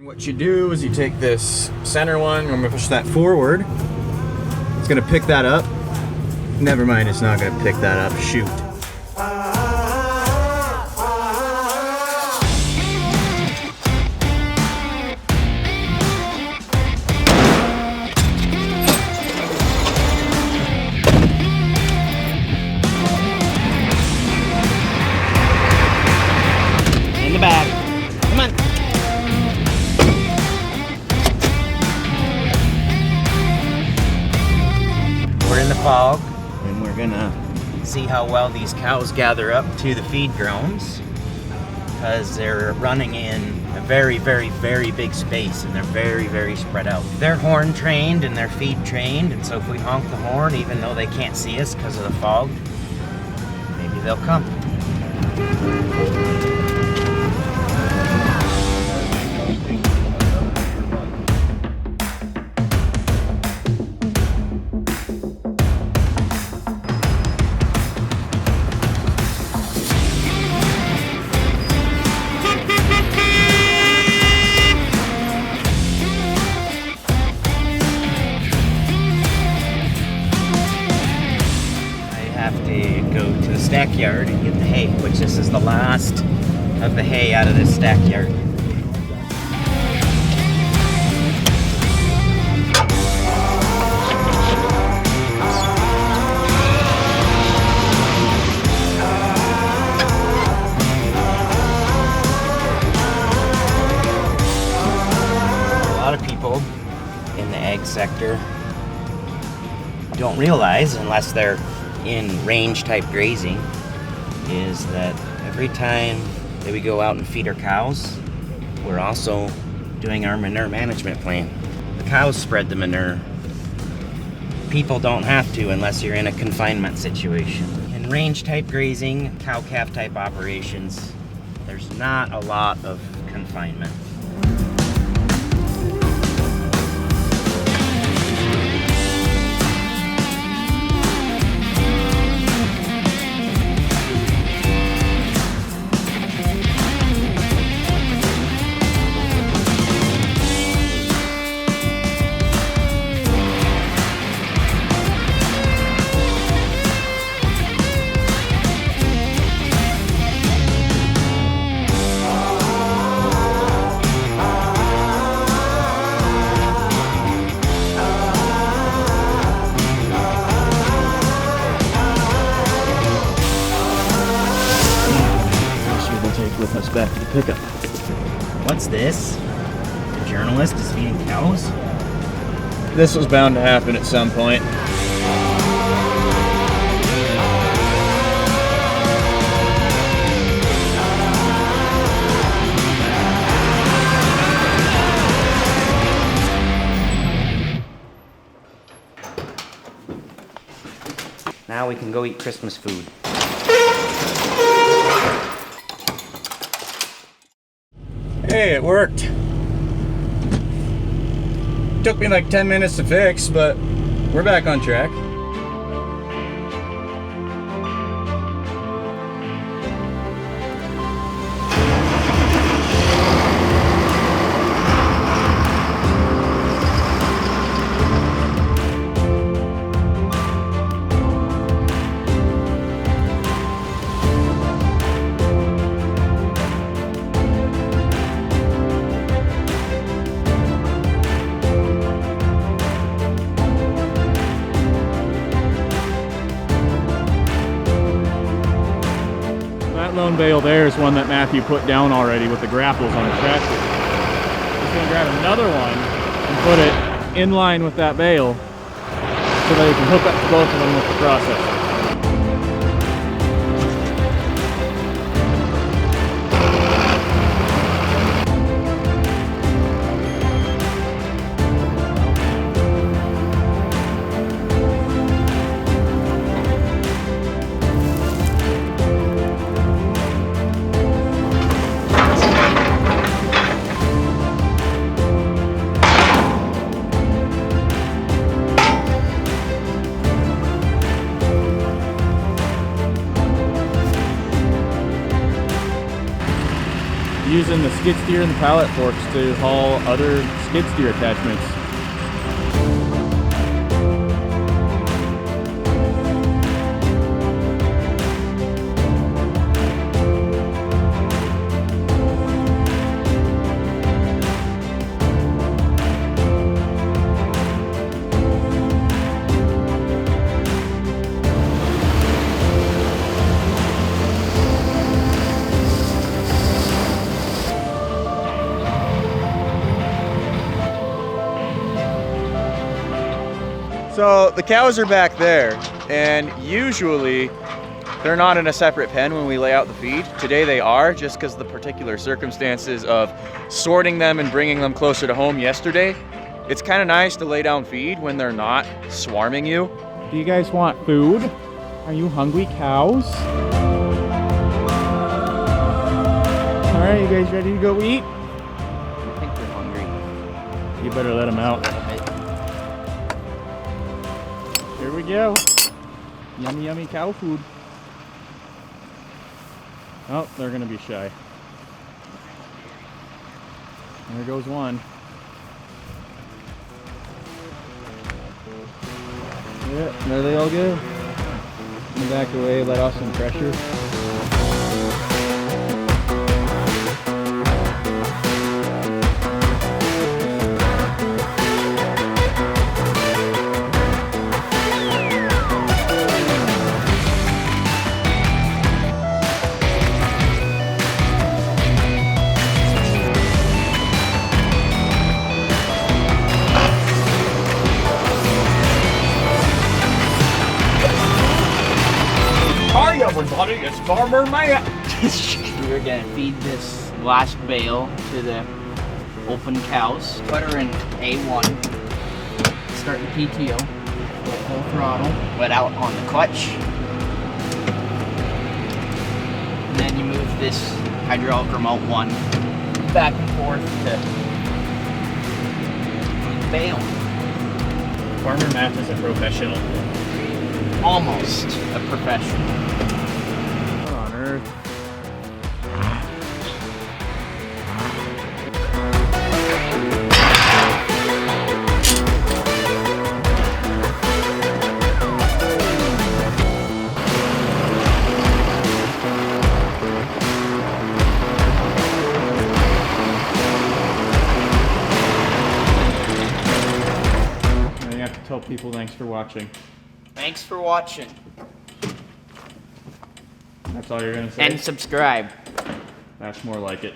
What you do is you take this center one, I'm gonna push that forward. It's gonna pick that up. Never mind, it's not gonna pick that up. Shoot. In the bag. Come on. We're in the fog, and we're gonna see how well these cows gather up to the feed grounds, because they're running in a very, very, very big space, and they're very, very spread out. They're horn trained and they're feed trained, and so if we honk the horn, even though they can't see us because of the fog, maybe they'll come. Stack yard and get the hay, which this is the last of the hay out of this stack yard. A lot of people in the ag sector don't realize, unless they're in range type grazing, is that every time that we go out and feed our cows, we're also doing our manure management plan. The cows spread the manure. People don't have to unless you're in a confinement situation. In range type grazing, cow-calf type operations, there's not a lot of confinement. With us back to the pickup. What's this? The journalist is feeding cows? This was bound to happen at some point. Now we can go eat Christmas food. Hey, it worked. Took me like 10 minutes to fix, but we're back on track. Lone bale there is one that Matthew put down already with the grapples on his tractor. He's going to grab another one and put it in line with that bale so that he can hook up to both of them with the processor. using the skid steer and the pallet forks to haul other skid steer attachments. So the cows are back there, and usually they're not in a separate pen when we lay out the feed. Today they are, just because of the particular circumstances of sorting them and bringing them closer to home yesterday. It's kind of nice to lay down feed when they're not swarming you. Do you guys want food? Are you hungry cows? All right, you guys ready to go eat? I think they're hungry. You better let them out. Here we go. Yummy, yummy cow food. Oh, they're gonna be shy. There goes one. Yeah, there they all go. Back away, let off some pressure. Hi everybody, it's Farmer Matt. We're gonna feed this last bale to the open cows. Put her in A1. Start the PTO. Full throttle. Let out on the clutch. And then you move this hydraulic remote one back and forth to the bale. Farmer Matt is a professional. Almost a professional. What on earth? I have to tell people thanks for watching. Thanks for watching. That's all you're gonna say? And subscribe. That's more like it.